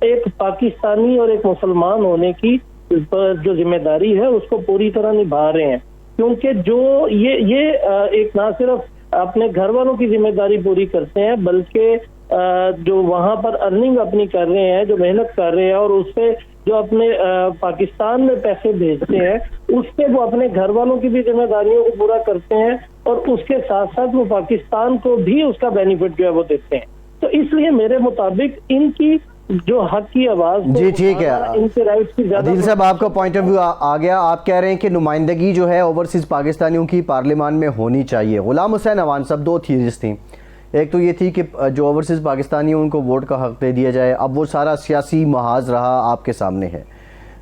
ایک پاکستانی اور ایک مسلمان ہونے کی جو ذمہ داری ہے اس کو پوری طرح نبھا رہے ہیں. کیونکہ جو یہ ایک نہ صرف اپنے گھر والوں کی ذمہ داری پوری کرتے ہیں, بلکہ جو وہاں پر ارننگ اپنی کر رہے ہیں, جو محنت کر رہے ہیں, اور اس سے جو اپنے پاکستان میں پیسے بھیجتے ہیں اس سے وہ اپنے گھر والوں کی بھی ذمہ داریوں کو پورا کرتے ہیں, اور اس کے ساتھ ساتھ وہ پاکستان کو بھی اس کا بینیفٹ جو ہے وہ دیتے ہیں. تو اس لیے میرے مطابق ان کی جو حق کی آواز, جی ٹھیک ہے ان کے رائٹس کی زیادہ. عدیل صاحب, آپ کا پوائنٹ آف ویو آ گیا. آپ کہہ رہے ہیں کہ نمائندگی جو ہے اوورسیز پاکستانیوں کی پارلیمان میں ہونی چاہیے. غلام حسین اوان صاحب, 2 تھیریز تھیں. ایک تو یہ تھی کہ جو اوورسیز پاکستانی ہیں ان کو ووٹ کا حق دے دیا جائے. اب وہ سارا سیاسی محاذ رہا آپ کے سامنے ہے.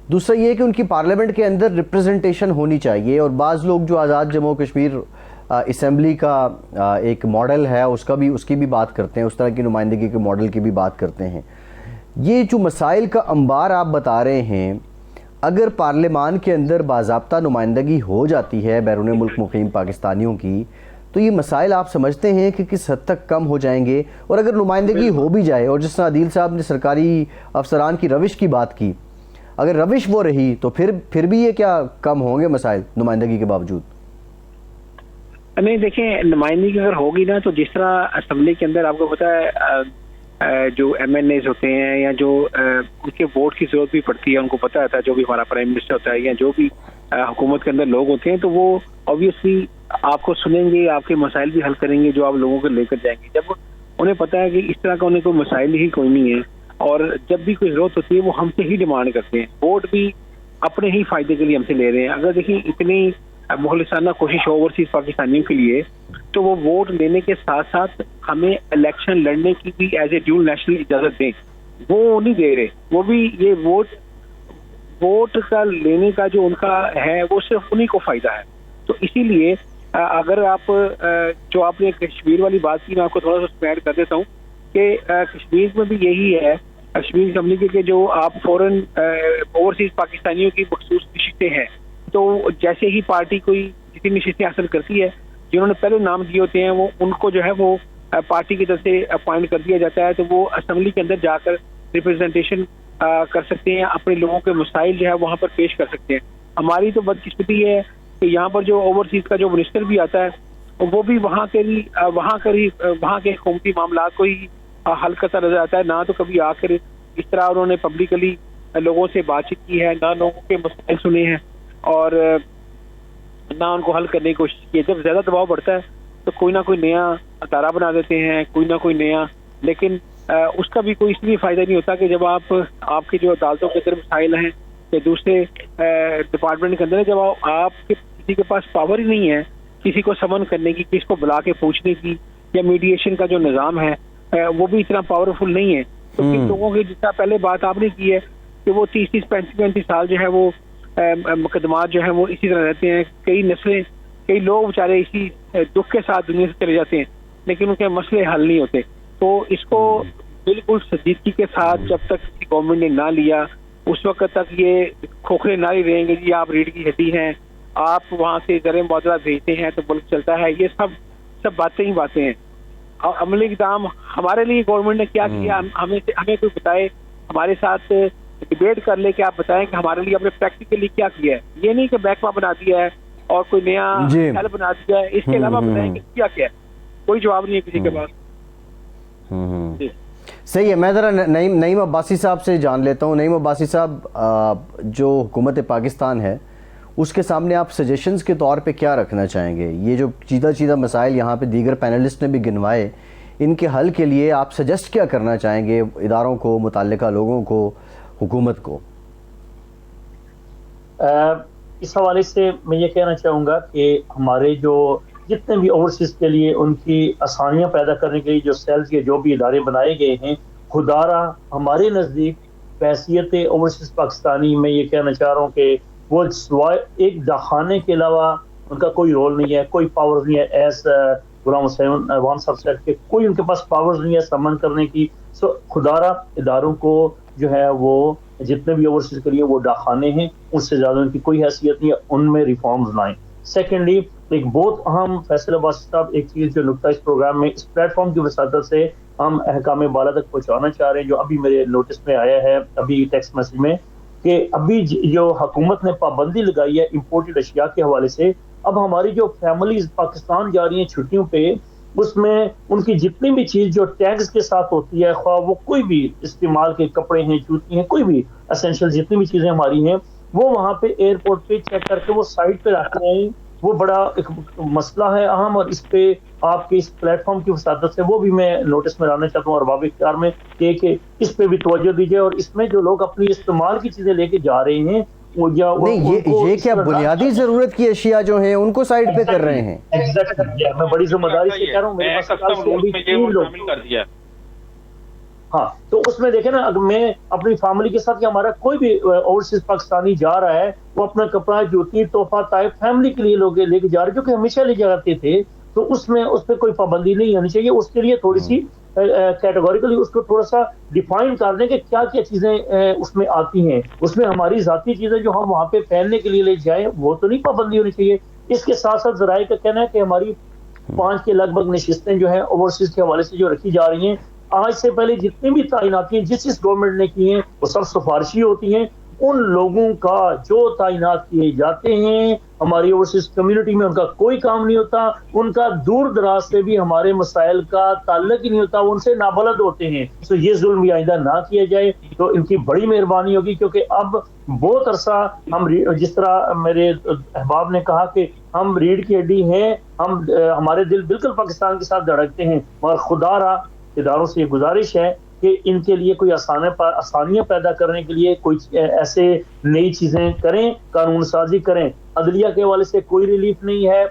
دوسرا یہ کہ ان کی پارلیمنٹ کے اندر ریپرزنٹیشن ہونی چاہیے, اور بعض لوگ جو آزاد جموں کشمیر اسمبلی کا ایک ماڈل ہے اس کی بھی بات کرتے ہیں, اس طرح کی نمائندگی کے ماڈل کی بھی بات کرتے ہیں. یہ جو مسائل کا انبار آپ بتا رہے ہیں, اگر پارلیمان کے اندر باضابطہ نمائندگی ہو جاتی ہے بیرون ملک مقیم پاکستانیوں کی, تو یہ مسائل آپ سمجھتے ہیں کہ کس حد تک کم ہو جائیں گے؟ اور اگر نمائندگی ہو بھی جائے, اور جس طرح عدیل صاحب نے سرکاری افسران کی روش کی بات کی, اگر روش وہ رہی تو پھر بھی یہ کیا کم ہوں گے مسائل نمائندگی کے باوجود؟ نہیں دیکھیں نمائندگی اگر ہوگی نا تو جس طرح اسمبلی کے اندر آپ کو پتا ہے جو ایم این ایز ہوتے ہیں یا جو ان کے ووٹ کی ضرورت بھی پڑتی ہے، ان کو پتا ہوتا ہے جو بھی ہمارا پرائم منسٹر ہوتا ہے یا جو بھی حکومت کے اندر لوگ ہوتے ہیں تو وہ آبویسلی آپ کو سنیں گے، آپ کے مسائل بھی حل کریں گے جو آپ لوگوں کو لے کر جائیں گے. جب انہیں پتا ہے کہ اس طرح کا انہیں کوئی مسائل ہی کوئی نہیں ہے اور جب بھی کوئی ضرورت ہوتی ہے وہ ہم سے ہی ڈیمانڈ کرتے ہیں، ووٹ بھی اپنے ہی فائدے کے لیے ہم سے لے رہے ہیں. اگر دیکھیں اتنی مخلصانہ کوشش اوورسیز پاکستانیوں کے لیے تو وہ ووٹ لینے کے ساتھ ساتھ ہمیں الیکشن لڑنے کی بھی ایز اے ڈیول نیشنل اجازت دیں. وہ نہیں دے رہے، وہ بھی یہ ووٹ کا لینے کا جو ان کا ہے وہ صرف انہی کو فائدہ ہے. تو اسی لیے اگر آپ جو آپ نے کشمیر والی بات کی میں آپ کو تھوڑا سا ایڈ کر دیتا ہوں کہ کشمیر میں بھی یہی ہے. کشمیر اسمبلی کے جو آپ فورن اوورسیز پاکستانیوں کی مخصوص نشستیں ہیں تو جیسے ہی پارٹی کوئی جتنی نشستیں حاصل کرتی ہے جنہوں نے پہلے نام دیے ہوتے ہیں وہ ان کو جو ہے وہ پارٹی کی طرف سے اپوائنٹ کر دیا جاتا ہے تو وہ اسمبلی کے اندر جا کر ریپرزنٹیشن کر سکتے ہیں، اپنے لوگوں کے مسائل جو ہے وہاں پر پیش کر سکتے ہیں. ہماری تو بدقسمتی ہے کہ یہاں پر جو اوورسیز کا جو منسٹر بھی آتا ہے وہ بھی وہاں کے حکومتی معاملات کو ہی حل کرتا نظر آتا ہے. نہ تو کبھی آ کر اس طرح انہوں نے پبلکلی لوگوں سے بات چیت کی ہے، نہ لوگوں کے مسائل سنے ہیں اور نہ ان کو حل کرنے کی کوشش کی ہے. جب زیادہ دباؤ بڑھتا ہے تو کوئی نہ کوئی نیا ادارہ بنا دیتے ہیں، کوئی نہ کوئی نیا، لیکن اس کا بھی کوئی اس لیے فائدہ نہیں ہوتا کہ جب آپ کی جو عدالتوں کے اندر مسائل ہیں یا دوسرے ڈپارٹمنٹ کے اندر جب آپ کے کسی کے پاس پاور ہی نہیں ہے کسی کو سمن کرنے کی، کسی کو بلا کے پوچھنے کی، یا میڈیشن کا جو نظام ہے وہ بھی اتنا پاورفل نہیں ہے. تو کن لوگوں کی جتنا پہلے بات آپ نے کی ہے کہ وہ 30-35 سال جو ہے وہ مقدمات جو ہیں وہ اسی طرح رہتے ہیں. کئی نسلیں، کئی لوگ بیچارے اسی دکھ کے ساتھ دنیا سے چلے جاتے ہیں لیکن ان کے مسئلے حل نہیں ہوتے. تو اس کو بالکل سنجیدگی کے ساتھ جب تک کسی گورنمنٹ نے نہ لیا اس وقت تک یہ کھوکھرے نہ ہی رہیں گے جی آپ ریڑھ کی ہڈی ہیں، آپ وہاں سے زر معادلہ بھیجتے ہیں تو ملک چلتا ہے. یہ سب باتیں ہی باتیں ہیں. اور عملی اقدام ہمارے لیے گورنمنٹ نے کیا کیا ہمیں کوئی بتائے، ہمارے ساتھ ڈبیٹ کر لے کہ آپ بتائیں کہ ہمارے لیے اپنے پریکٹیکلی کیا کیا ہے. یہ نہیں کہ محکمہ بنا دیا ہے اور کوئی نیا خیال بنا دیا ہے، اس کے علاوہ بتائیں کہ کیا ہے. کوئی جواب نہیں ہے کسی کے پاس. صحیح ہے. میں ذرا نعیم عباسی صاحب سے جان لیتا ہوں. نعیم عباسی صاحب، جو حکومت پاکستان ہے اس کے سامنے آپ سجیشنز کے طور پہ کیا رکھنا چاہیں گے؟ یہ جو چیدہ مسائل یہاں پہ دیگر پینلسٹ نے بھی گنوائے، ان کے حل کے لیے آپ سجیسٹ کیا کرنا چاہیں گے اداروں کو، متعلقہ لوگوں کو، حکومت کو؟ اس حوالے سے میں یہ کہنا چاہوں گا کہ ہمارے جو جتنے بھی اوورسیز کے لیے ان کی آسانیاں پیدا کرنے کے لیے جو سیلز کے جو بھی ادارے بنائے گئے ہیں، خدارہ ہمارے نزدیک بحیثیت اوورسیز پاکستانی میں یہ کہنا چاہ رہا ہوں کہ وہ سوائے ایک داخانے کے علاوہ ان کا کوئی رول نہیں ہے، کوئی پاور نہیں ہے. ایز غلام حسین عوام صاحب سے کہ کوئی ان کے پاس پاور نہیں ہے سمن کرنے کی. سو خدارہ اداروں کو جو ہے وہ جتنے بھی اوورسیز کے لیے وہ ڈاخانے ہیں، اس سے زیادہ ان کی کوئی حیثیت نہیں ہے. ان میں ریفارمز لائیں. سیکنڈلی ایک بہت اہم فیصل عباسی صاحب ایک چیز جو نقطہ اس پروگرام میں اس پلیٹ فارم کی وساطت سے ہم احکام بالا تک پہنچانا چاہ رہے ہیں، جو ابھی میرے نوٹس میں آیا ہے ابھی ٹیکسٹ میسج میں، کہ ابھی جو حکومت نے پابندی لگائی ہے امپورٹڈ اشیاء کے حوالے سے، اب ہماری جو فیملیز پاکستان جا رہی ہیں چھٹیوں پہ، اس میں ان کی جتنی بھی چیز جو ٹیگز کے ساتھ ہوتی ہے، خواہ وہ کوئی بھی استعمال کے کپڑے ہیں، جوتی ہیں، کوئی بھی اسینشیل جتنی بھی چیزیں ہماری ہیں، وہ وہاں پہ ایئرپورٹ پہ چیک کر کے وہ سائٹ پہ رکھ رہے ہیں. وہ بڑا ایک مسئلہ ہے اہم، اور اس پہ آپ کے اس پلیٹ فارم کی وساطت سے وہ بھی میں نوٹس میں لانا چاہتا ہوں اور باب اختیار میں کہ اس پہ بھی توجہ دیجیے. اور اس میں جو لوگ اپنی استعمال کی چیزیں لے کے جا رہے ہیں یہ کیا بنیادی ضرورت کی اشیاء جو ہیں ان کو سائڈ پہ کر رہے ہیں؟ میں بڑی ذمہ داری سے کہہ رہا ہوں، میرے پاس ہاں. تو اس میں دیکھیں نا، اگر میں اپنی فیملی کے ساتھ یا ہمارا کوئی بھی اوورسیز پاکستانی جا رہا ہے، وہ اپنا کپڑا، جوتی، تحفہ، طائف فیملی کے لیے لوگ لے کے جا رہے ہیں، جو کہ ہمیشہ لے جاتے تھے. تو اس میں اس پہ کوئی پابندی نہیں ہونی چاہیے. اس کے لیے تھوڑی سی کیٹیگوریکلی اس کو تھوڑا سا ڈیفائن کر دیں کہ کیا کیا چیزیں اس میں آتی ہیں. اس میں ہماری ذاتی چیزیں جو ہم وہاں پہ پہننے کے لیے لے جائیں وہ تو نہیں پابندی ہونی چاہیے. اس کے ساتھ ساتھ ذرائع کا کہنا ہے کہ ہماری 5 کے لگ بھگ نشستیں جو ہیں اوورسیز کے حوالے سے جو رکھی جا رہی ہیں، آج سے پہلے جتنی بھی تعیناتی ہیں جس گورنمنٹ نے کی ہیں وہ سب سفارشی ہوتی ہیں. ان لوگوں کا جو تعینات کیے جاتے ہیں ہماری اوورسیز کمیونٹی میں ان کا کوئی کام نہیں ہوتا، ان کا دور دراز سے بھی ہمارے مسائل کا تعلق ہی نہیں ہوتا، وہ ان سے نابلد ہوتے ہیں. تو یہ ظلم بھی آئندہ نہ کیا جائے تو ان کی بڑی مہربانی ہوگی، کیونکہ اب بہت عرصہ ہم جس طرح میرے احباب نے کہا کہ ہم ریڑھ کی ہڈی ہیں، ہمارے دل بالکل پاکستان کے ساتھ دھڑکتے ہیں، مگر خدا را اداروں سے یہ گزارش ہے کہ ان کے لیے کوئی آسانیاں پیدا کرنے کے لیے کوئی ایسے نئی چیزیں کریں، قانون سازی کریں. عدلیہ کے حوالے سے کوئی ریلیف نہیں ہے.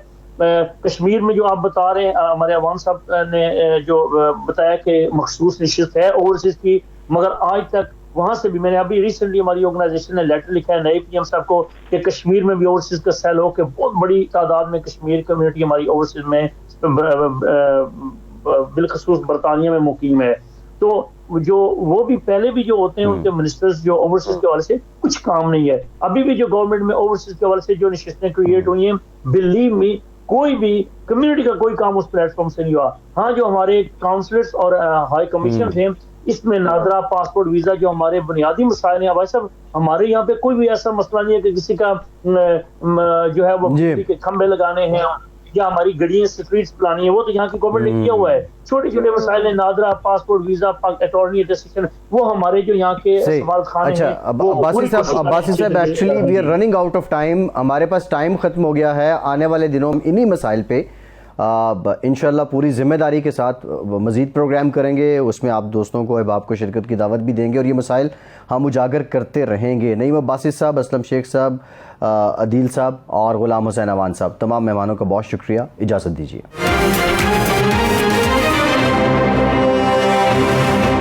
کشمیر میں جو آپ بتا رہے ہیں، ہمارے عوام صاحب نے جو بتایا کہ مخصوص نشست ہے اوورسیز کی، مگر آج تک وہاں سے بھی میں نے ابھی ریسنٹلی ہماری آرگنائزیشن نے لیٹر لکھا ہے نئے پی ایم صاحب کو کہ کشمیر میں بھی اوورسیز کا سیل ہو، کہ بہت بڑی تعداد میں کشمیر کمیونٹی ہماری اوورسیز میں بالخصوص برطانیہ میں مقیم ہے. تو جو وہ بھی پہلے بھی جو ہوتے ہیں ان کے منسٹرز جو اوورسیز کے حوالے سے کچھ کام نہیں ہے. ابھی بھی جو گورنمنٹ میں اوورسیز کے حوالے سے جو نشستیں کریٹ ہوئی ہیں، بلیو می کوئی بھی کمیونٹی کا کوئی کام اس پلیٹ فارم سے نہیں ہوا. ہاں جو ہمارے کاؤنسلرز اور ہائی کمیشنز ہیں، اس میں نادرا پاسپورٹ ویزا جو ہمارے بنیادی مسائل ہیں، بھائی صاحب ہمارے یہاں پہ کوئی بھی ایسا مسئلہ نہیں ہے کہ کسی کا جو ہے وہ بجلی کے کھمبے لگانے ہیں یا ہماری گڑیاں اسٹریٹس پلانی ہے، وہ تو یہاں کی گورنمنٹ نے کیا ہوا ہے. چھوٹے چھوٹے مسائل ہیں، NADRA passport visa attorney attestation, وہ ہمارے جو یہاں کے سفارت خانے ہیں. عباسی صاحب actually we are running out of time, ہمارے پاس ٹائم ختم ہو گیا ہے. آنے والے دنوں میں انہی مسائل پہ انشاءاللہ پوری ذمہ داری کے ساتھ مزید پروگرام کریں گے. اس میں آپ دوستوں کو احباب کو شرکت کی دعوت بھی دیں گے اور یہ مسائل ہم اجاگر کرتے رہیں گے. نعیم عباسی صاحب، اسلم شیخ صاحب، عدیل صاحب اور غلام حسین اوان صاحب، تمام مہمانوں کا بہت شکریہ. اجازت دیجیے.